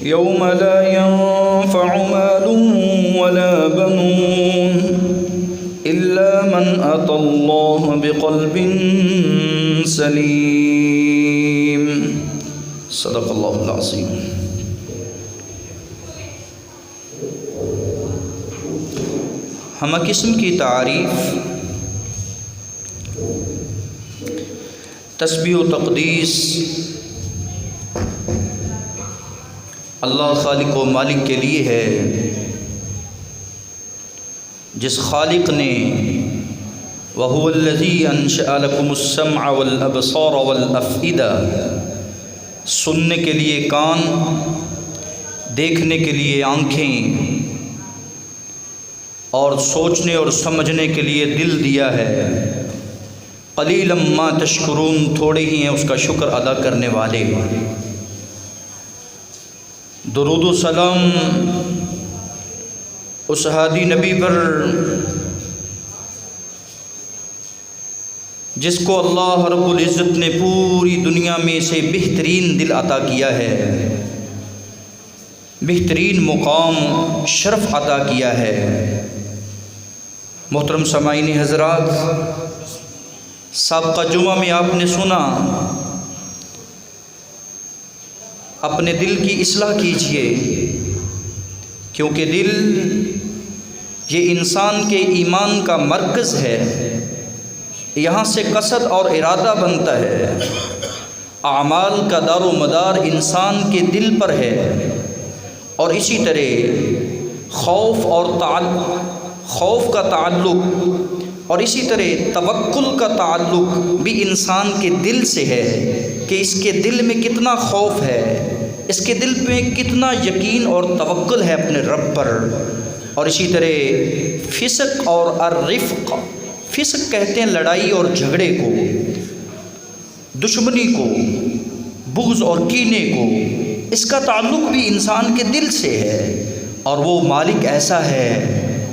يوم لا ينفع مال ولا بنون إلا من أتى الله بقلب سليم صدق الله العظيم. ہمہ قسم کی تعریف، تسبیح و تقدیس اللہ خالق و مالک کے لیے ہے، جس خالق نے وَهُوَ الَّذِي أَنشَأَ لَكُمُ السَّمْعَ وَالْأَبْصَارَ وَالْأَفْئِدَةَ، سننے کے لیے کان، دیکھنے کے لیے آنکھیں اور سوچنے اور سمجھنے کے لیے دل دیا ہے. قلیلا ما تشکرون، تھوڑے ہی ہیں اس کا شکر ادا کرنے والے. درود و سلام اس ہادی نبی پر جس کو اللہ رب العزت نے پوری دنیا میں سے بہترین دل عطا کیا ہے، بہترین مقام شرف عطا کیا ہے. محترم سامعین حضرات، سابقہ جمعہ میں آپ نے سنا، اپنے دل کی اصلاح کیجئے، کیونکہ دل یہ انسان کے ایمان کا مرکز ہے. یہاں سے قصد اور ارادہ بنتا ہے. اعمال کا دار و مدار انسان کے دل پر ہے. اور اسی طرح خوف کا تعلق اور اسی طرح توکل کا تعلق بھی انسان کے دل سے ہے کہ اس کے دل میں کتنا خوف ہے، اس کے دل میں کتنا یقین اور توکل ہے اپنے رب پر. اور اسی طرح فسق اور الرفق، فسق کہتے ہیں لڑائی اور جھگڑے کو، دشمنی کو، بغض اور کینے کو. اس کا تعلق بھی انسان کے دل سے ہے. اور وہ مالک ایسا ہے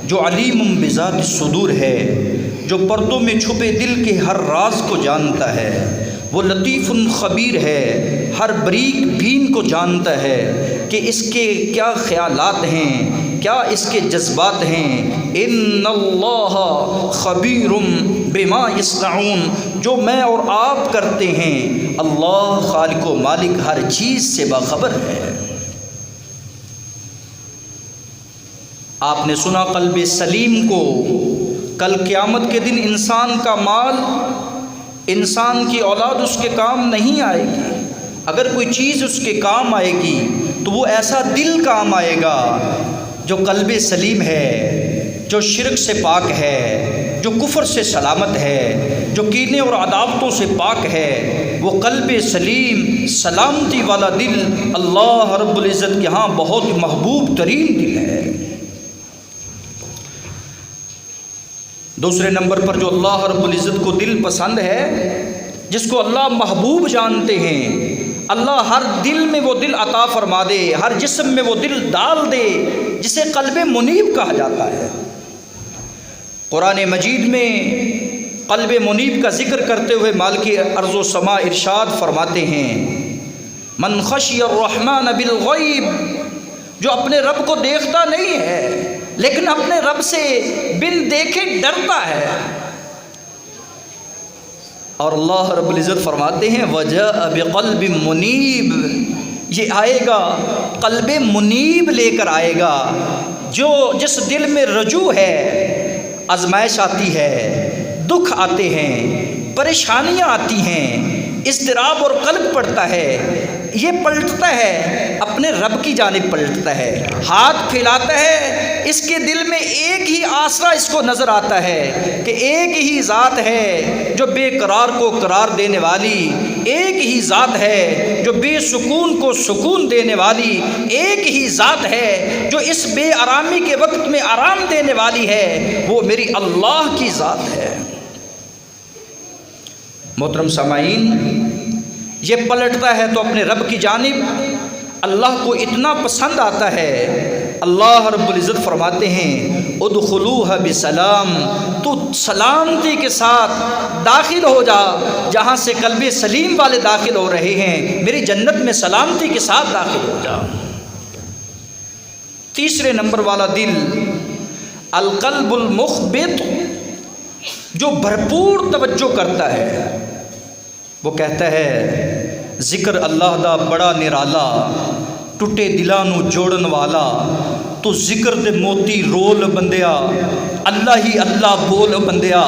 جو علیم بذات الصدور ہے، جو پردوں میں چھپے دل کے ہر راز کو جانتا ہے. وہ لطیف خبیر ہے، ہر بریک بین کو جانتا ہے کہ اس کے کیا خیالات ہیں، کیا اس کے جذبات ہیں. ان اللہ خبیر بما یصنعون، جو میں اور آپ کرتے ہیں اللہ خالق و مالک ہر چیز سے باخبر ہے. آپ نے سنا قلب سلیم کو کل قیامت کے دن انسان کا مال، انسان کی اولاد اس کے کام نہیں آئے گی. اگر کوئی چیز اس کے کام آئے گی تو وہ ایسا دل کام آئے گا جو قلب سلیم ہے، جو شرک سے پاک ہے، جو کفر سے سلامت ہے، جو کینے اور عداوتوں سے پاک ہے. وہ قلب سلیم سلامتی والا دل اللہ رب العزت کے ہاں بہت محبوب ترین دل ہے. دوسرے نمبر پر جو اللہ رب العزت کو دل پسند ہے، جس کو اللہ محبوب جانتے ہیں، اللہ ہر دل میں وہ دل عطا فرما دے، ہر جسم میں وہ دل ڈال دے جسے قلب منیب کہا جاتا ہے. قرآن مجید میں قلب منیب کا ذکر کرتے ہوئے مالک ارض و سما ارشاد فرماتے ہیں، من خشی الرحمن بالغیب، جو اپنے رب کو دیکھتا نہیں ہے لیکن اپنے رب سے بن دیکھے ڈرتا ہے. اور اللہ رب العزت فرماتے ہیں وجاء بقلب منیب، یہ آئے گا قلب منیب لے کر آئے گا، جو جس دل میں رجوع ہے. آزمائش آتی ہے، دکھ آتے ہیں، پریشانیاں آتی ہیں، اضطراب اور قلب پڑتا ہے، یہ پلٹتا ہے اپنے رب کی جانب پلٹتا ہے، ہاتھ پھیلاتا ہے. اس کے دل میں ایک ہی آسرا اس کو نظر آتا ہے کہ ایک ہی ذات ہے جو بے قرار کو قرار دینے والی، ایک ہی ذات ہے جو بے سکون کو سکون دینے والی، ایک ہی ذات ہے جو اس بے آرامی کے وقت میں آرام دینے والی ہے. وہ میری اللہ کی ذات ہے. محترم سامعین، یہ پلٹتا ہے تو اپنے رب کی جانب اللہ کو اتنا پسند آتا ہے. اللہ رب العزت فرماتے ہیں ادخلوها بسلام، تو سلامتی کے ساتھ داخل ہو جا، جہاں سے قلب سلیم والے داخل ہو رہے ہیں میری جنت میں سلامتی کے ساتھ داخل ہو جا. تیسرے نمبر والا دل القلب المخبت، جو بھرپور توجہ کرتا ہے، وہ کہتا ہے ذکر اللہ دا بڑا نرالا، ٹوٹے دلاں نو جوڑن والا، تو ذکر دے موتی رول بندیا، اللہ ہی اللہ بول بندیا،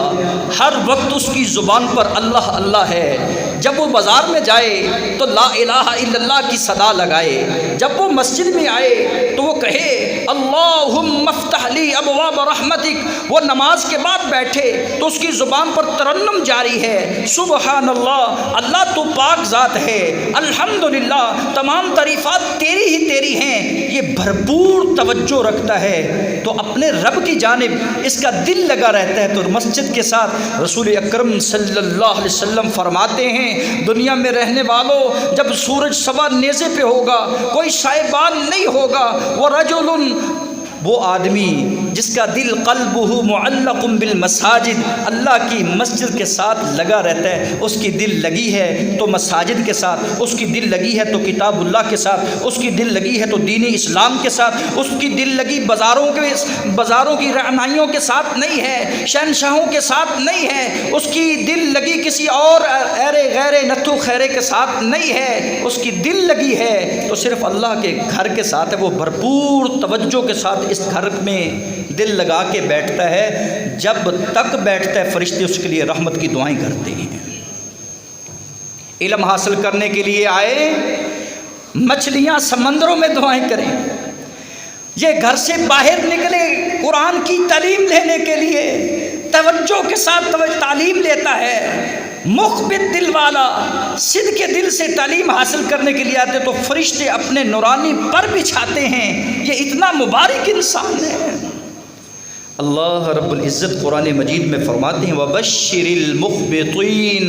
ہر وقت اس کی زبان پر اللہ اللہ ہے۔ جب وہ بازار میں جائے تو لا الہ الا اللہ کی صدا لگائے، جب وہ مسجد میں آئے تو وہ کہے اللہم افتح لی ابواب رحمتک، وہ نماز کے بعد بیٹھے تو اس کی زبان پر ترنم جاری ہے، سبحان اللہ، اللہ تو پاک ذات ہے، الحمدللہ، تمام تعریفات تیری ہی تیری ہیں۔ یہ بھرپور توجہ رکھتا ہے تو اپنے رب کی جانب اس کا دل لگا رہتا ہے۔ تو مسجد کے ساتھ رسول اکرم صلی اللہ علیہ وسلم فرماتے ہیں دنیا میں رہنے والوں، جب سورج سوا نیزے پہ ہوگا، کوئی سائبان نہیں ہوگا، وَرَجُلٌ، وہ آدمی جس کا دل قلبہ معلق بالمساجد، اللہ کی مسجد کے ساتھ لگا رہتا ہے، اس کی دل لگی ہے تو مساجد کے ساتھ، اس کی دل لگی ہے تو کتاب اللہ کے ساتھ، اس کی دل لگی ہے تو دین اسلام کے ساتھ، اس کی دل لگی بازاروں کی رعنائیوں کے ساتھ نہیں ہے، شہنشاہوں کے ساتھ نہیں ہے، اس کی دل لگی کسی اور ایرے غیرے نتھو خیرے کے ساتھ نہیں ہے، اس کی دل لگی ہے تو صرف اللہ کے گھر کے ساتھ ہے۔ وہ بھرپور توجہ کے ساتھ اس گھر میں دل لگا کے بیٹھتا ہے، جب تک بیٹھتا ہے فرشتے اس کے لیے رحمت کی دعائیں کرتے ہیں۔ علم حاصل کرنے کے لیے آئے، مچھلیاں سمندروں میں دعائیں کریں، یہ گھر سے باہر نکلے قرآن کی تعلیم لینے کے لیے، توجہ کے ساتھ تعلیم لیتا ہے، مخبت دل والا، صدق کے دل سے تعلیم حاصل کرنے کے لیے آتے تو فرشتے اپنے نورانی پر بچھاتے ہیں۔ یہ اتنا مبارک انسان ہے۔ اللہ رب العزت قرآن مجید میں فرماتے ہیں وَبَشِّرِ الْمُخْبِطِينَ،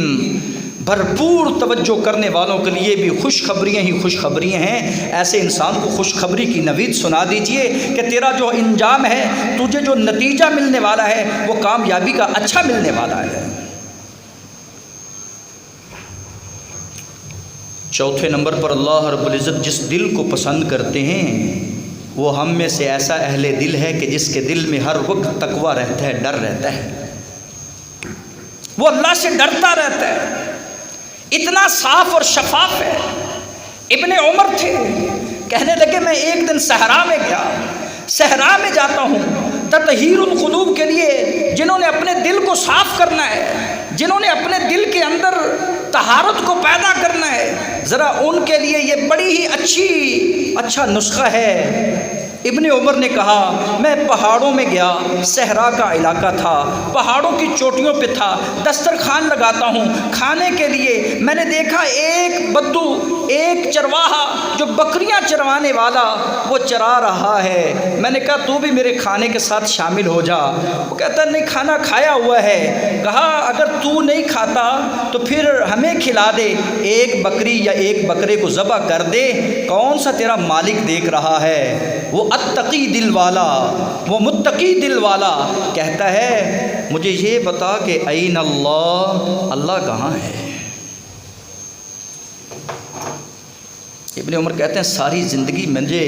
بھرپور توجہ کرنے والوں کے لیے بھی خوشخبریاں ہی خوشخبریاں ہیں۔ ایسے انسان کو خوشخبری کی نوید سنا دیجئے کہ تیرا جو انجام ہے، تجھے جو نتیجہ ملنے والا ہے وہ کامیابی کا اچھا ملنے والا ہے۔ چوتھے نمبر پر اللہ رب العزت جس دل کو پسند کرتے ہیں وہ ہم میں سے ایسا اہل دل ہے کہ جس کے دل میں ہر وقت تقویٰ رہتا ہے، ڈر رہتا ہے، وہ اللہ سے ڈرتا رہتا ہے، اتنا صاف اور شفاف ہے۔ ابن عمر تھے، کہنے لگے میں ایک دن صحرا میں گیا، صحرا میں جاتا ہوں تطہیر القلوب کے لیے، جنہوں نے اپنے دل کو صاف کرنا ہے، جنہوں نے اپنے دل کے اندر طہارت کو پیدا کرنا ہے، ذرا ان کے لیے یہ بڑی ہی اچھا نسخہ ہے۔ ابن عمر نے کہا میں پہاڑوں میں گیا، صحرا کا علاقہ تھا، پہاڑوں کی چوٹیوں پہ تھا، دسترخوان لگاتا ہوں کھانے کے لیے، میں نے دیکھا ایک بدو، ایک چرواہا جو بکریاں چروانے والا وہ چرا رہا ہے، میں نے کہا تو بھی میرے کھانے کے ساتھ شامل ہو جا، وہ کہتا نہیں کھانا کھایا ہوا ہے، کہا اگر تو نہیں کھاتا تو پھر ہمیں کھلا دے، ایک بکری یا ایک بکرے کو ذبح کر دے، کون سا تیرا مالک دیکھ رہا ہے؟ وہ اتقی دل والا، وہ متقی دل والا کہتا ہے مجھے یہ بتا کہ این اللہ، اللہ کہاں ہے؟ ابن عمر کہتے ہیں ساری زندگی مجھے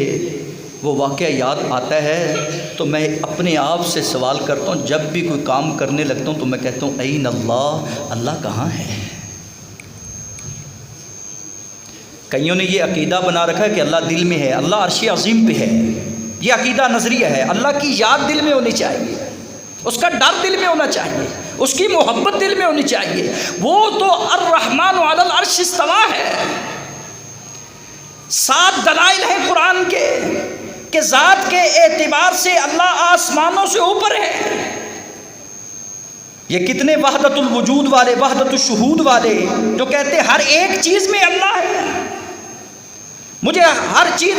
وہ واقعہ یاد آتا ہے تو میں اپنے آپ سے سوال کرتا ہوں، جب بھی کوئی کام کرنے لگتا ہوں تو میں کہتا ہوں این اللہ، اللہ کہاں ہے؟ کئیوں نے یہ عقیدہ بنا رکھا ہے کہ اللہ دل میں ہے، اللہ عرش عظیم پہ ہے، یہ عقیدہ نظریہ ہے۔ اللہ کی یاد دل میں ہونی چاہیے، اس کا ڈر دل میں ہونا چاہیے، اس کی محبت دل میں ہونی چاہیے۔ وہ تو الرحمن علی العرش استویٰ ہے۔ 7 دلائل ہیں قرآن کے کہ ذات کے اعتبار سے اللہ آسمانوں سے اوپر ہے۔ یہ کتنے وحدت الوجود والے، وحدت الشہود والے جو کہتے ہیں ہر ایک چیز میں اللہ ہے، مجھے ہر چیز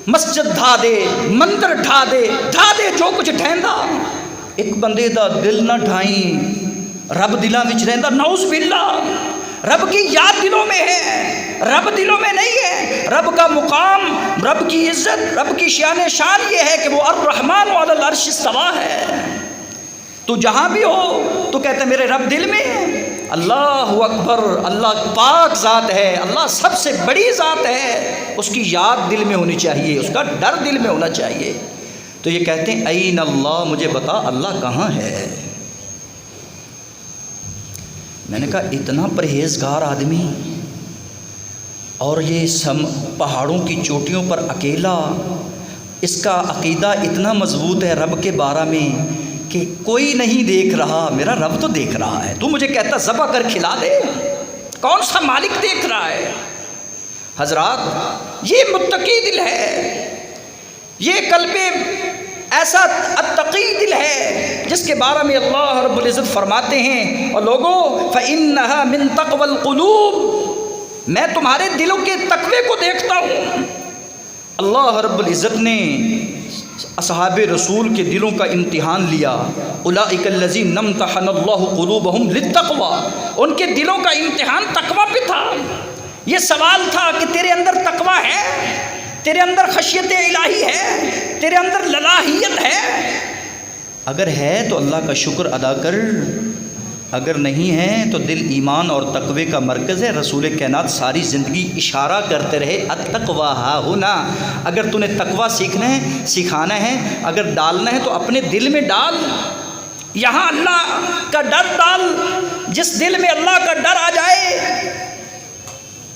مسجد ڈھا دے، مندر ڈھا دے جو کچھ ڈھیندا، ایک بندے دا دل نہ ڈھائیں، رب دلاں وچ رہندا، نعوذ باللہ، رب کی یاد دلوں میں ہے، رب دلوں میں نہیں ہے۔ رب کا مقام، رب کی عزت، رب کی شان یہ ہے کہ وہ الرحمن علی العرش استویٰ ہے۔ تو جہاں بھی ہو تو کہتے ہیں میرے رب دل میں ہے، اللہ اکبر، اللہ پاک ذات ہے، اللہ سب سے بڑی ذات ہے، اس کی یاد دل میں ہونی چاہیے، اس کا ڈر دل میں ہونا چاہیے۔ تو یہ کہتے ہیں این اللہ، مجھے بتا اللہ کہاں ہے۔ میں نے کہا اتنا پرہیزگار آدمی اور یہ پہاڑوں کی چوٹیوں پر اکیلا، اس کا عقیدہ اتنا مضبوط ہے رب کے بارے میں کہ کوئی نہیں دیکھ رہا، میرا رب تو دیکھ رہا ہے، تو مجھے کہتا ذبح کر کھلا دے، کون سا مالک دیکھ رہا ہے؟ حضرات یہ متقی دل ہے، یہ قلب ایسا اتقی دل ہے جس کے بارے میں اللہ رب العزت فرماتے ہیں اور لوگوں فَإِنَّهَا مِن تَقْوَى الْقُلُوبِ، میں تمہارے دلوں کے تقوی کو دیکھتا ہوں۔ اللہ رب العزت نے اصحاب رسول کے دلوں کا امتحان لیا، اولئک الذین امتحن اللہ قلوبہم للتقوی، ان کے دلوں کا امتحان تقوی پہ تھا۔ یہ سوال تھا کہ تیرے اندر تقوی ہے، تیرے اندر خشیت الہی ہے، تیرے اندر للاحیت ہے؟ اگر ہے تو اللہ کا شکر ادا کر، اگر نہیں ہے تو دل ایمان اور تقوی کا مرکز ہے۔ رسول کائنات ساری زندگی اشارہ کرتے رہے التقوی ہا ہنا، اگر تو نے تقوی سیکھنا ہے، سکھانا ہے، اگر ڈالنا ہے تو اپنے دل میں ڈال، یہاں اللہ کا ڈر ڈال۔ جس دل میں اللہ کا ڈر آ جائے،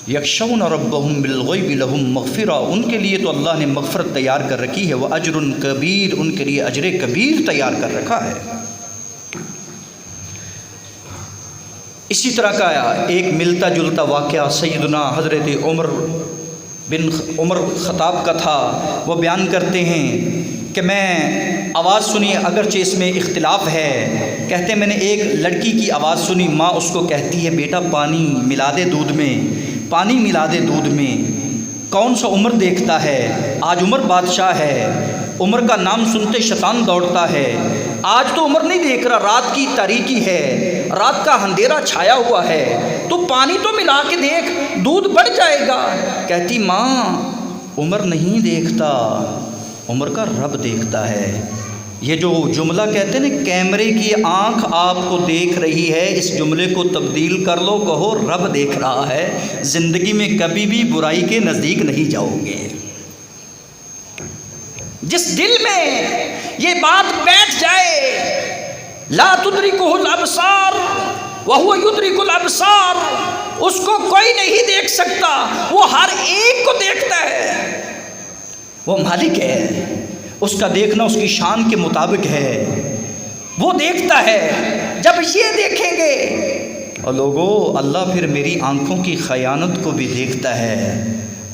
یخشون ربہم بالغیب لہم مغفرہ، ان کے لیے تو اللہ نے مغفرت تیار کر رکھی ہے، واجر کبیر، ان کے لیے اجر کبیر تیار کر رکھا ہے۔ اسی طرح کا ایک ملتا جلتا واقعہ سیدنا حضرت عمر خطاب کا تھا۔ وہ بیان کرتے ہیں کہ میں آواز سنی، اگرچہ اس میں اختلاف ہے، کہتے ہیں میں نے ایک لڑکی کی آواز سنی، ماں اس کو کہتی ہے بیٹا پانی ملا دے دودھ میں، پانی ملا دے دودھ میں۔ کون سا عمر دیکھتا ہے؟ آج عمر بادشاہ ہے، عمر کا نام سنتے شیطان دوڑتا ہے۔ آج تو عمر نہیں دیکھ رہا، رات کی تاریکی ہے، رات کا اندھیرا چھایا ہوا ہے، تو پانی تو ملا کے دیکھ، دودھ بڑھ جائے گا۔ کہتی ماں عمر نہیں دیکھتا، عمر کا رب دیکھتا ہے۔ یہ جو جملہ کہتے ہیں نا کیمرے کی آنکھ آپ کو دیکھ رہی ہے، اس جملے کو تبدیل کر لو، کہو رب دیکھ رہا ہے۔ زندگی میں کبھی بھی برائی کے نزدیک نہیں جاؤ گے۔ جس دل میں یہ بات بیٹھ جائے، لا تدرکہ الابصار وہو یدرک الابصار، اس کو کوئی نہیں دیکھ سکتا، وہ ہر ایک کو دیکھتا ہے، وہ مالک ہے، اس کا دیکھنا اس کی شان کے مطابق ہے، وہ دیکھتا ہے۔ جب یہ دیکھیں گے اور لوگوں، اللہ پھر میری آنکھوں کی خیانت کو بھی دیکھتا ہے،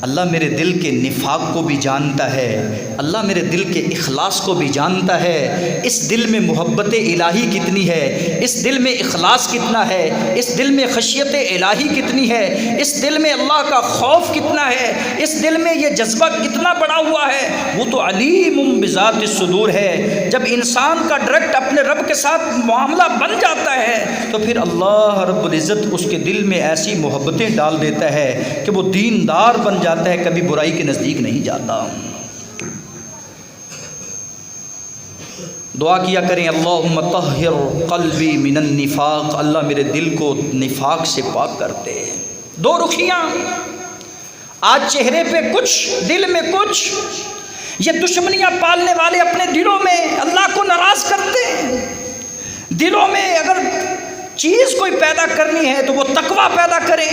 اللہ میرے دل کے نفاق کو بھی جانتا ہے، اللہ میرے دل کے اخلاص کو بھی جانتا ہے۔ اس دل میں محبت الہی کتنی ہے، اس دل میں اخلاص کتنا ہے، اس دل میں خشیت الہی کتنی ہے، اس دل میں اللہ کا خوف کتنا ہے، اس دل میں یہ جذبہ کتنا بڑا ہوا ہے، وہ تو علیم بذات الصدور ہے۔ جب انسان کا ڈائریکٹ اپنے رب کے ساتھ معاملہ بن جاتا ہے تو پھر اللہ رب العزت اس کے دل میں ایسی محبتیں ڈال دیتا ہے کہ وہ دیندار بن جاتا ہے، کبھی برائی کے نزدیک نہیں جاتا۔ دعا کیا کریں اللہم طہر قلبی من النفاق، اللہ میرے دل کو نفاق سے پاک کرتے۔ دو رخیاں، آج چہرے پہ کچھ، دل میں کچھ، یہ دشمنیاں پالنے والے اپنے دلوں میں اللہ کو ناراض کرتے ہیں۔ دلوں میں اگر چیز کوئی پیدا کرنی ہے تو وہ تقوی پیدا کریں،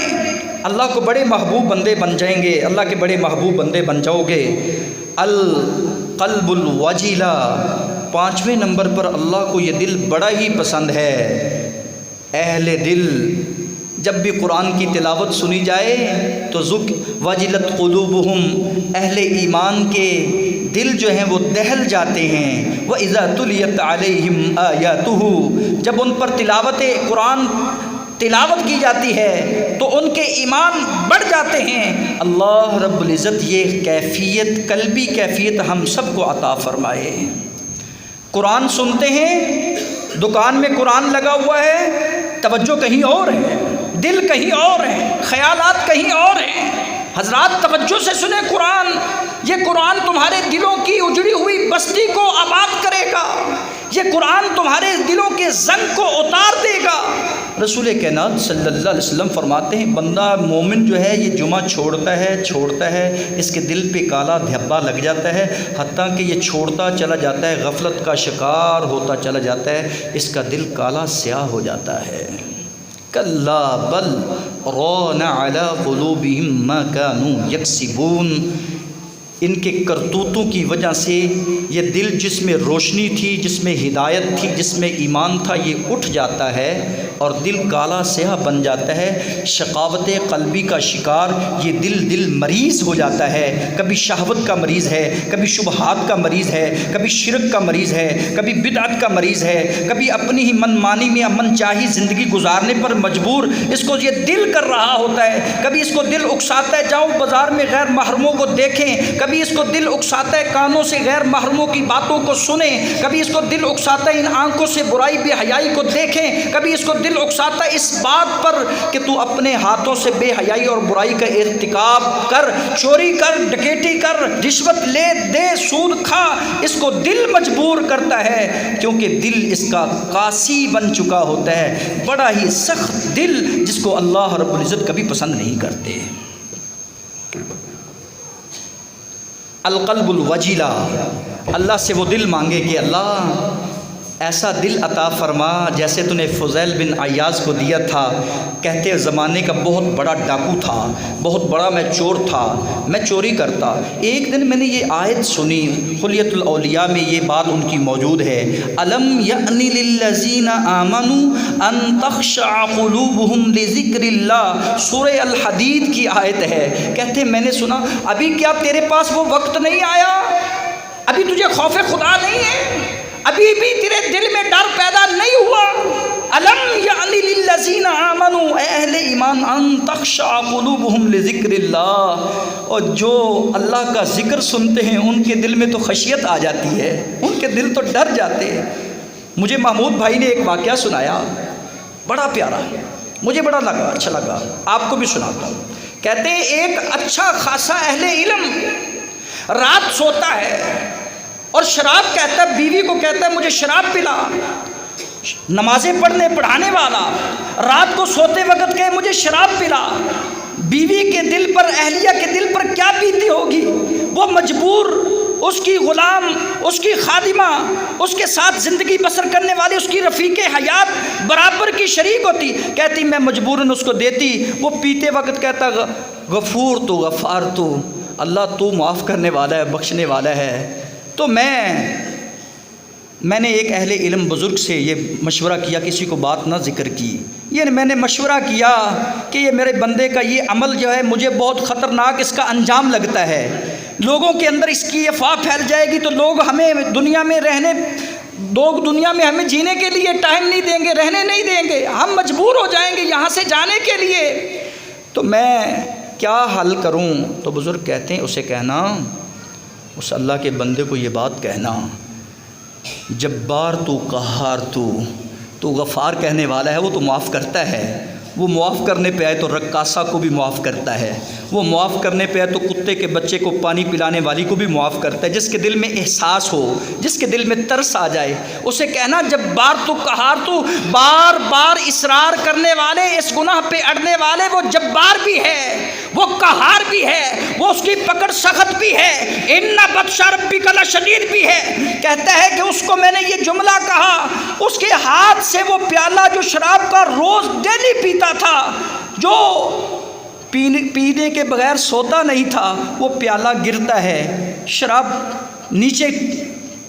اللہ کو بڑے محبوب بندے بن جائیں گے، اللہ کے بڑے محبوب بندے بن جاؤ گے۔ القلب الوجیلہ، 5ویں نمبر پر اللہ کو یہ دل بڑا ہی پسند ہے۔ اہل دل، جب بھی قرآن کی تلاوت سنی جائے تو وجلت قلوبہم، اہل ایمان کے دل جو ہیں وہ دہل جاتے ہیں۔ وَإِذَا تُلِيَتْ عَلَيْهِمْ آيَاتُهُ، جب ان پر تلاوت قرآن تلاوت کی جاتی ہے تو ان کے ایمان بڑھ جاتے ہیں۔ اللہ رب العزت یہ کیفیت، قلبی کیفیت ہم سب کو عطا فرمائے۔ قرآن سنتے ہیں، دکان میں قرآن لگا ہوا ہے، توجہ کہیں اور ہے، دل کہیں اور ہے، خیالات کہیں اور ہیں۔ حضرات توجہ سے سنیں قرآن، یہ قرآن تمہارے دلوں کی اجڑی ہوئی بستی کو آباد کرے گا، یہ قرآن تمہارے دلوں کے زنگ کو اتار دے گا۔ رسول کائنات صلی اللہ علیہ وسلم فرماتے ہیں بندہ مومن جو ہے یہ جمعہ چھوڑتا ہے اس کے دل پہ کالا دھبا لگ جاتا ہے، حتیٰ کہ یہ چھوڑتا چلا جاتا ہے، غفلت کا شکار ہوتا چلا جاتا ہے، اس کا دل کالا سیاہ ہو جاتا ہے۔ کلا بل ران علی قلوبہم ما کانوا یکسبون، ان کے کرتوتوں کی وجہ سے یہ دل جس میں روشنی تھی، جس میں ہدایت تھی، جس میں ایمان تھا، یہ اٹھ جاتا ہے اور دل کالا سیاہ بن جاتا ہے۔ شقاوت قلبی کا شکار یہ دل مریض ہو جاتا ہے، کبھی شہوت کا مریض ہے، کبھی شبہات کا مریض ہے، کبھی شرک کا مریض ہے، کبھی بدعت کا مریض ہے، کبھی اپنی ہی من مانی میں امن چاہی زندگی گزارنے پر مجبور اس کو یہ دل کر رہا ہوتا ہے۔ کبھی اس کو دل اکساتا ہے جاؤ بازار میں غیر محرموں کو دیکھیں، کبھی اس کو دل اکساتا ہے کانوں سے غیر محرموں کی باتوں کو سنیں، کبھی اس کو دل اکساتا ہے ان آنکھوں سے برائی بے حیائی کو دیکھیں، کبھی اس کو دل اکساتا ہے اس بات پر کہ تو اپنے ہاتھوں سے بے حیائی اور برائی کا ارتکاب کر، چوری کر، ڈکیٹی کر، رشوت لے دے، سود کھا۔ اس کو دل مجبور کرتا ہے کیونکہ دل اس کا قاسی بن چکا ہوتا ہے، بڑا ہی سخت دل جس کو اللہ رب العزت کبھی پسند نہیں کرتے۔ القلب الوجیلہ، اللہ سے وہ دل مانگے کہ اللہ ایسا دل عطا فرما جیسے تو نے فضیل بن عیاض کو دیا تھا۔ کہتے زمانے کا بہت بڑا ڈاکو تھا، بہت بڑا میں چور تھا، میں چوری کرتا۔ ایک دن میں نے یہ آیت سنی، خلیۃ الاولیاء میں یہ بات ان کی موجود ہے، الم یأن للذین آمنوا ان تخشع قلوبہم لذکر اللہ، سورہ الحدید کی آیت ہے۔ کہتے میں نے سنا ابھی کیا تیرے پاس وہ وقت نہیں آیا؟ ابھی تجھے خوف خدا نہیں ہے؟ ابھی بھی تیرے دل میں ڈر پیدا نہیں ہوا؟ الم یعن للذین آمنوا، اے اہل ایمان، ان تخشع قلوبہم لذکر اللہ، اور جو اللہ کا ذکر سنتے ہیں ان کے دل میں تو خشیت آ جاتی ہے، ان کے دل تو ڈر جاتے ہیں۔ مجھے محمود بھائی نے ایک واقعہ سنایا بڑا پیارا، مجھے بڑا اچھا لگا، آپ کو بھی سناتا ہوں۔ کہتے ہیں ایک اچھا خاصا اہل علم رات سوتا ہے اور شراب کہتا ہے، بیوی کو کہتا ہے مجھے شراب پلا۔ نمازیں پڑھانے والا رات کو سوتے وقت کہے مجھے شراب پلا۔ بیوی کے دل پر، اہلیہ کے دل پر کیا بیتی ہوگی؟ وہ مجبور، اس کی غلام، اس کی خادمہ، اس کے ساتھ زندگی بسر کرنے والی، اس کی رفیق حیات برابر کی شریک ہوتی، کہتی میں مجبوراً اس کو دیتی۔ وہ پیتے وقت کہتا غفور تو غفار تو، اللہ تو معاف کرنے والا ہے، بخشنے والا ہے۔ تو میں نے ایک اہل علم بزرگ سے یہ مشورہ کیا، کسی کو بات نہ ذکر کی، یہ میں نے مشورہ کیا کہ یہ میرے بندے کا یہ عمل جو ہے مجھے بہت خطرناک اس کا انجام لگتا ہے، لوگوں کے اندر اس کی افواہ پھیل جائے گی تو لوگ ہمیں دنیا میں ہمیں جینے کے لیے ٹائم نہیں دیں گے، رہنے نہیں دیں گے، ہم مجبور ہو جائیں گے یہاں سے جانے کے لیے، تو میں کیا حل کروں؟ تو بزرگ کہتے ہیں اسے کہنا، اس اللہ کے بندے کو یہ بات کہنا، جبار تو قہار تو غفار کہنے والا ہے، وہ تو معاف کرتا ہے، وہ معاف کرنے پہ آئے تو رقاصہ کو بھی معاف کرتا ہے، وہ معاف کرنے پہ آئے تو کتے کے بچے کو پانی پلانے والی کو بھی معاف کرتا ہے۔ جس کے دل میں احساس ہو، جس کے دل میں ترس آ جائے، اسے کہنا جبار تو قہار تو، بار بار اصرار کرنے والے، اس گناہ پہ اڑنے والے، وہ جبار بھی ہے، وہ قہار بھی ہے، وہ اس کی پکڑ سخت بھی ہے، ان بطش ربک لشدید بھی ہے۔ کہتا ہے کہ اس کو میں نے یہ جملہ کہا، اس کے ہاتھ سے وہ پیالہ جو شراب کا روز ڈیلی پیتا تھا، جو پینے کے بغیر سوتا نہیں تھا، وہ پیالہ گرتا ہے، شراب نیچے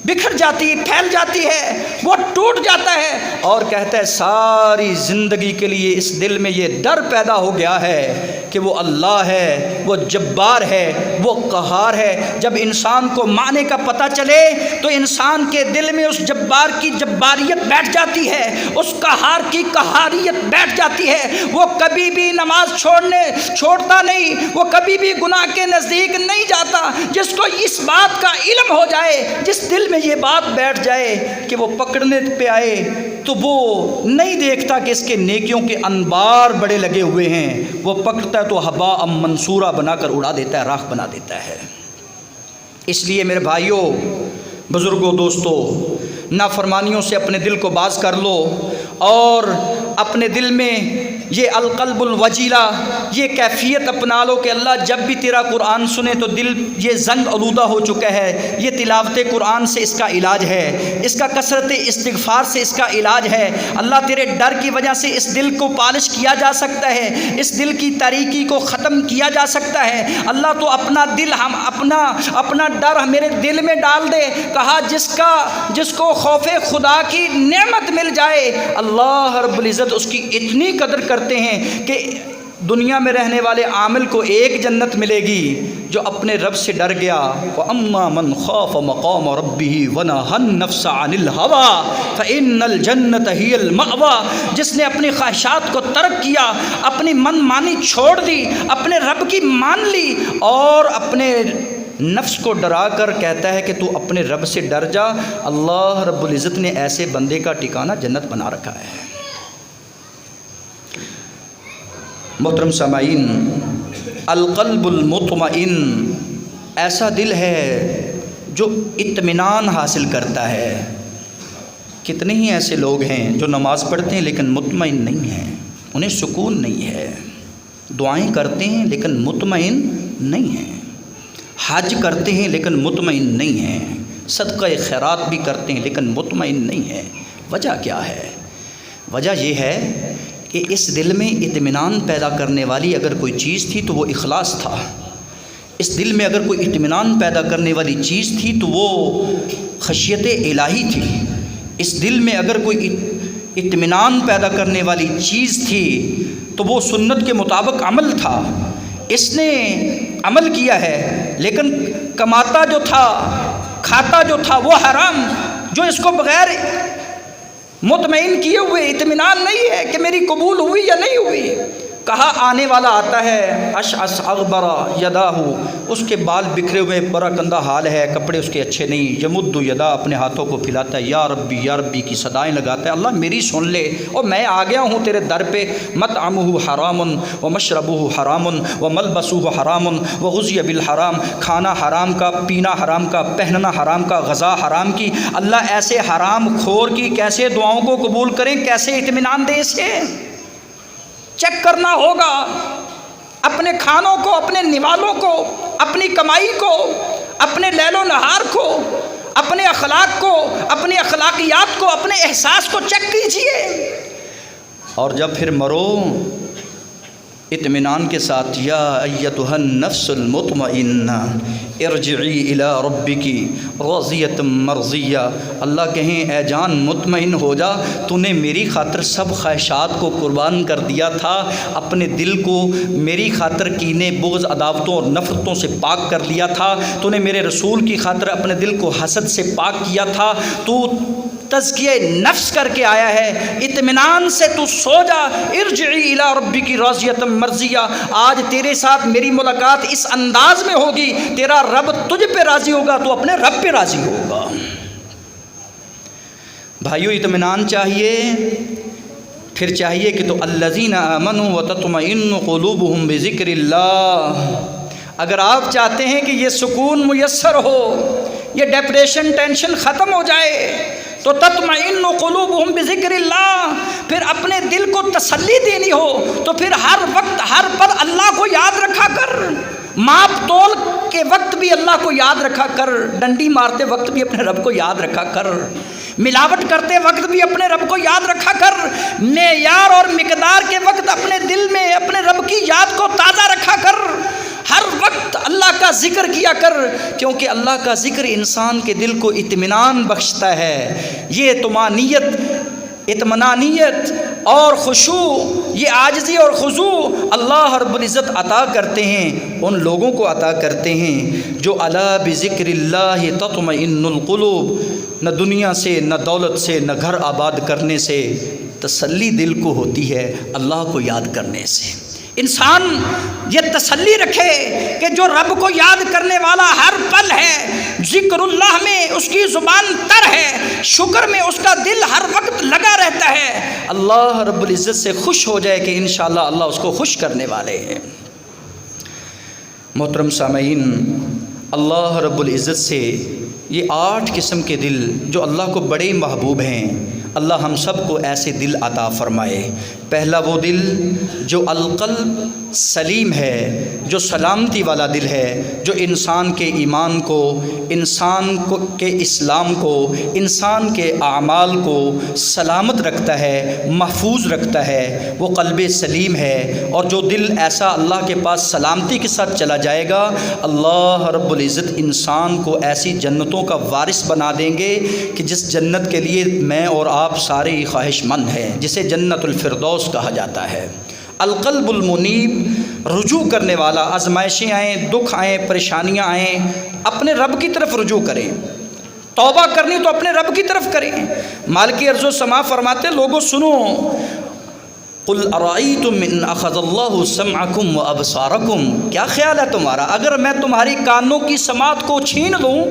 بکھر جاتی ہے، پھیل جاتی ہے، وہ ٹوٹ جاتا ہے، اور کہتا ہے ساری زندگی کے لیے اس دل میں یہ ڈر پیدا ہو گیا ہے کہ وہ اللہ ہے، وہ جبار ہے، وہ قہار ہے۔ جب انسان کو معنی کا پتہ چلے تو انسان کے دل میں اس جبار کی جباریت بیٹھ جاتی ہے، اس قہار کی قہاریت بیٹھ جاتی ہے، وہ کبھی بھی نماز چھوڑتا نہیں، وہ کبھی بھی گناہ کے نزدیک نہیں جاتا۔ جس کو اس بات کا علم ہو جائے، جس دل میں یہ بات بیٹھ جائے کہ وہ پکڑنے پہ آئے تو وہ نہیں دیکھتا کہ اس کے نیکیوں کے انبار بڑے لگے ہوئے ہیں، وہ پکڑتا ہے تو ہباء منصورہ بنا کر اڑا دیتا ہے، راکھ بنا دیتا ہے۔ اس لیے میرے بھائیوں، بزرگوں، دوستو، نافرمانیوں سے اپنے دل کو باز کر لو اور اپنے دل میں یہ القلب الوجیلہ یہ کیفیت اپنا لو کہ اللہ جب بھی تیرا قرآن سنے تو دل یہ زنگ آلودہ ہو چکا ہے. یہ تلاوت قرآن سے اس کا علاج ہے, اس کا کثرت استغفار سے اس کا علاج ہے. اللہ تیرے ڈر کی وجہ سے اس دل کو پالش کیا جا سکتا ہے, اس دل کی تاریکی کو ختم کیا جا سکتا ہے. اللہ تو اپنا دل ہم اپنا ڈر میرے دل میں ڈال دے. کہا جس کو خوف خدا کی نعمت مل جائے اللہ رب العزت اس کی اتنی قدر کرتے ہیں کہ دنیا میں رہنے والے عامل کو ایک جنت ملے گی جو اپنے رب سے ڈر گیا. وَأَمَّا مَنْ خَافَ مَقَامَ رَبِّهِ وَنَهَى النَّفْسَ عَنِ الْهَوَىٰ فَإِنَّ الْجَنَّةَ هِيَ الْمَأْوَىٰ. جس نے اپنی خواہشات کو ترک کیا, اپنی من مانی چھوڑ دی, اپنے رب کی مان لی اور اپنے نفس کو ڈرا کر کہتا ہے کہ تو اپنے رب سے ڈر جا, اللہ رب العزت نے ایسے بندے کا ٹھکانہ جنت بنا رکھا ہے. محترم سامعین, القلب المطمئن ایسا دل ہے جو اطمینان حاصل کرتا ہے. کتنے ہی ایسے لوگ ہیں جو نماز پڑھتے ہیں لیکن مطمئن نہیں ہیں, انہیں سکون نہیں ہے, دعائیں کرتے ہیں لیکن مطمئن نہیں ہیں, حج کرتے ہیں لیکن مطمئن نہیں ہیں, صدقہ خیرات بھی کرتے ہیں لیکن مطمئن نہیں ہیں. وجہ کیا ہے؟ وجہ یہ ہے کہ اس دل میں اطمینان پیدا کرنے والی اگر کوئی چیز تھی تو وہ اخلاص تھا. اس دل میں اگر کوئی اطمینان پیدا کرنے والی چیز تھی تو وہ خشیت الہی تھی. اس دل میں اگر کوئی اطمینان پیدا کرنے والی چیز تھی تو وہ سنت کے مطابق عمل تھا. اس نے عمل کیا ہے لیکن کماتا جو تھا, کھاتا جو تھا وہ حرام, جو اس کو بغیر مطمئن کیے ہوئے اطمینان نہیں ہے کہ میری قبول ہوئی یا نہیں ہوئی. کہا آنے والا آتا ہے اشعث اغبر یداہ, اس کے بال بکھرے ہوئے, برا گندہ حال ہے, کپڑے اس کے اچھے نہیں. یمد یدا, اپنے ہاتھوں کو پھیلاتا ہے, یا ربی صدائیں لگاتا ہے, اللہ میری سن لے اور میں آ گیا ہوں تیرے در پہ. مطعمہ حرام ومشربہ حرام وملبسہ حرام وغذی بالحرام, کھانا حرام کا, پینا حرام کا, پہننا حرام کا, غذا حرام کی. اللہ ایسے حرام خور کی کیسے دعاؤں کو قبول کریں, کیسے اطمینان دے اسے؟ چیک کرنا ہوگا اپنے کھانوں کو, اپنے نوالوں کو, اپنی کمائی کو, اپنے لیل و نہار کو, اپنے اخلاق کو, اپنی اخلاقیات کو, اپنے احساس کو چیک کیجئے. اور جب پھر مرو اطمینان کے ساتھ, یا ایتھا النفس المطمئنہ ارجعی الی ربک راضیۃ مرضیہ. اللہ کہیں اے جان مطمئن ہو جا, تو نے میری خاطر سب خواہشات کو قربان کر دیا تھا, اپنے دل کو میری خاطر کینے, بغض, عداوتوں اور نفرتوں سے پاک کر لیا تھا, تو نے میرے رسول کی خاطر اپنے دل کو حسد سے پاک کیا تھا, تو تزکیہ نفس کر کے آیا ہے. اطمینان سے تو سو جا. ارجعی الی ربک راضیۃ مرضیہ. آج تیرے ساتھ میری ملاقات اس انداز میں ہوگی, تیرا رب تجھ پہ راضی ہوگا, تو اپنے رب پہ راضی ہوگا. بھائیو اطمینان چاہیے, پھر چاہیے کہ تو الذین آمنوا وتطمئن قلوبہم بذکر اللہ. اگر آپ چاہتے ہیں کہ یہ سکون میسر ہو, یہ ڈپریشن ٹینشن ختم ہو جائے, تو تطمئن قلوبہم بذکر اللہ, پھر اپنے دل کو تسلی دینی ہو تو پھر ہر وقت ہر پل اللہ کو یاد رکھا کر. ماپ تول کے وقت بھی اللہ کو یاد رکھا کر, ڈنڈی مارتے وقت بھی اپنے رب کو یاد رکھا کر, ملاوٹ کرتے وقت بھی اپنے رب کو یاد رکھا کر, معیار اور مقدار کے وقت اپنے دل میں اپنے رب کی یاد کو تازہ رکھا کر. ہر وقت اللہ کا ذکر کیا کر, کیونکہ اللہ کا ذکر انسان کے دل کو اطمینان بخشتا ہے. یہ طمانینت, اطمینانیت اور خشوع, یہ عاجزی اور خضوع اللہ رب العزت عطا کرتے ہیں, ان لوگوں کو عطا کرتے ہیں جو الا بذکر اللہ تطمئن القلوب. نہ دنیا سے, نہ دولت سے, نہ گھر آباد کرنے سے تسلی دل کو ہوتی ہے, اللہ کو یاد کرنے سے. انسان یہ تسلی رکھے کہ جو رب کو یاد کرنے والا ہر پل ہے, ذکر اللہ میں اس کی زبان تر ہے, شکر میں اس کا دل ہر وقت لگا رہتا ہے, اللہ رب العزت سے خوش ہو جائے کہ انشاءاللہ اللہ اس کو خوش کرنے والے ہیں. محترم سامعین, اللہ رب العزت سے یہ 8 قسم کے دل جو اللہ کو بڑے محبوب ہیں، اللہ ہم سب کو ایسے دل عطا فرمائے۔ پہلا وہ دل جو القلب سلیم ہے، جو سلامتی والا دل ہے، جو انسان کے ایمان کو، انسان کے اسلام کو، انسان کے اعمال کو سلامت رکھتا ہے، محفوظ رکھتا ہے، وہ قلب سلیم ہے۔ اور جو دل ایسا اللہ کے پاس سلامتی کے ساتھ چلا جائے گا، اللہ رب العزت انسان کو ایسی جنتوں کا وارث بنا دیں گے کہ جس جنت کے لیے میں اور آپ سارے خواہش مند ہیں، جسے جنت الفردوس کہا جاتا ہے۔ القلب المنیب، رجوع کرنے والا، آزمائشیں آئیں، دکھ آئیں، پریشانیاں آئیں، اپنے رب کی طرف رجوع کریں۔ توبہ کرنی تو اپنے رب کی طرف کریں۔ مالک ارض و سما فرماتے لوگوں سنو، قل ارائیتم ان اخذ اللہ سمعکم و ابصارکم، کیا خیال ہے تمہارا اگر میں تمہاری کانوں کی سماعت کو چھین لوں،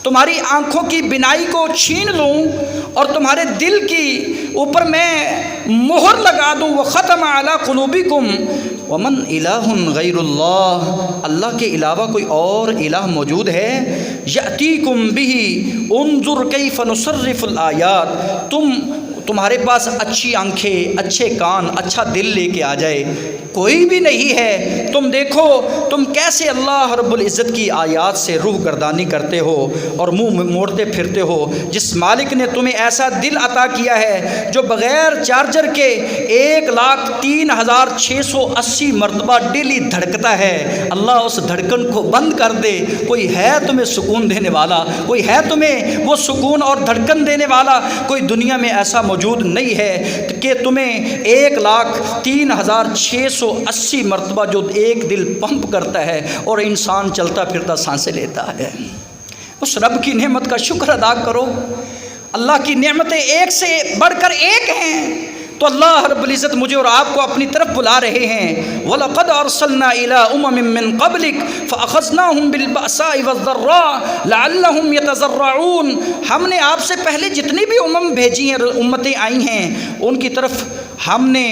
تمہاری آنکھوں کی بینائی کو چھین لوں، اور تمہارے دل کی اوپر میں مہر لگا دوں، وختم علی قلوبکم ومن الہ غیر اللہ، اللہ کے علاوہ کوئی اور الہ موجود ہے؟ یأتیکم بہ انظر کیف نصرف الآیات، تمہارے پاس اچھی آنکھیں، اچھے کان، اچھا دل لے کے آ جائے، کوئی بھی نہیں ہے، تم دیکھو تم کیسے اللہ رب العزت کی آیات سے روح گردانی کرتے ہو اور منہ موڑتے پھرتے ہو۔ جس مالک نے تمہیں ایسا دل عطا کیا ہے جو بغیر چارجر کے 1,03,680 مرتبہ ڈیلی دھڑکتا ہے، اللہ اس دھڑکن کو بند کر دے۔ کوئی ہے تمہیں سکون دینے والا، کوئی ہے تمہیں وہ سکون اور دھڑکن دینے والا؟ کوئی دنیا میں ایسا موجود نہیں ہے کہ تمہیں 1,03,680 مرتبہ جو ایک دل پمپ کرتا ہے اور انسان چلتا پھرتا سانسیں لیتا ہے۔ اس رب کی نعمت کا شکر ادا کرو۔ اللہ کی نعمتیں ایک سے بڑھ کر ایک ہیں، تو اللہ رب العزت مجھے اور آپ کو اپنی طرف بلا رہے ہیں۔ وَلَقَدْ أَرْسَلْنَا إِلَىٰ أُمَمٍ مِّن قَبْلِكَ فَأَخَذْنَاهُمْ بِالْبَأْسَاءِ وَالضَّرَّاءِ لَعَلَّهُمْ يَتَضَرَّعُونَ، ہم نے آپ سے پہلے جتنی بھی بھیجی ہیں، امتیں آئی ہیں، ان کی طرف ہم نے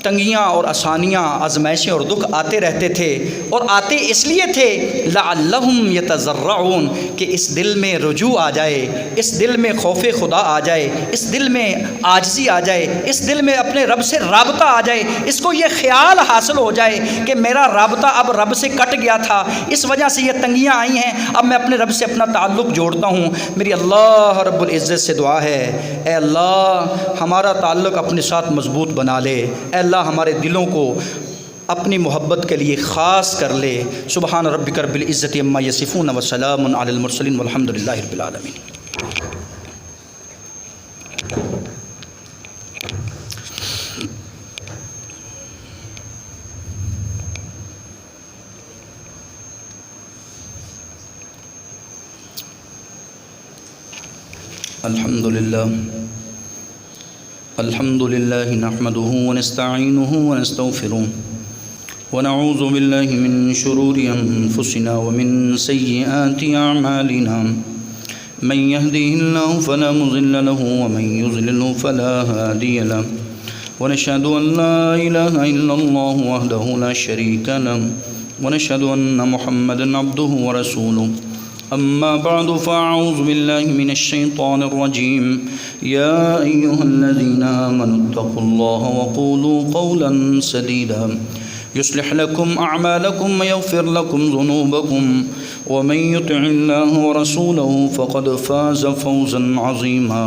تنگیاں اور آسانیاں، آزمائشیں اور دکھ آتے رہتے تھے، اور آتے اس لیے تھے لعلہم یتضرعون، کہ اس دل میں رجوع آ جائے، اس دل میں خوف خدا آ جائے، اس دل میں عاجزی آ جائے، اس دل میں اپنے رب سے رابطہ آ جائے، اس کو یہ خیال حاصل ہو جائے کہ میرا رابطہ اب رب سے کٹ گیا تھا، اس وجہ سے یہ تنگیاں آئی ہیں، اب میں اپنے رب سے اپنا تعلق جوڑتا ہوں۔ میری اللہ رب العزت سے دعا ہے، اے اللہ ہمارا تعلق اپنے ساتھ مضبوط بنا لے، اے اللہ ہمارے دلوں کو اپنی محبت کے لیے خاص کر لے۔ سبحان ربک رب العزت عما یصفون وسلام علی المرسلین والحمد للہ رب العالمین۔ الحمد لله نحمده ونستعينه ونستغفره ونعوذ بالله من شرور أنفسنا ومن سيئات أعمالنا، من يهده الله فلا مضل له ومن يضلل فلا هادي له، ونشهد أن لا إله إلا الله وحده لا شريك له، ونشهد أن محمدا عبده ورسوله۔ أما بعد فأعوذ بالله من الشيطان الرجيم، يا أيها الذين آمنوا اتقوا الله وقولوا قولا سديدا يصلح لكم أعمالكم ويغفر لكم ذنوبكم، ومن يطع الله ورسوله فقد فاز فوزا عظيما۔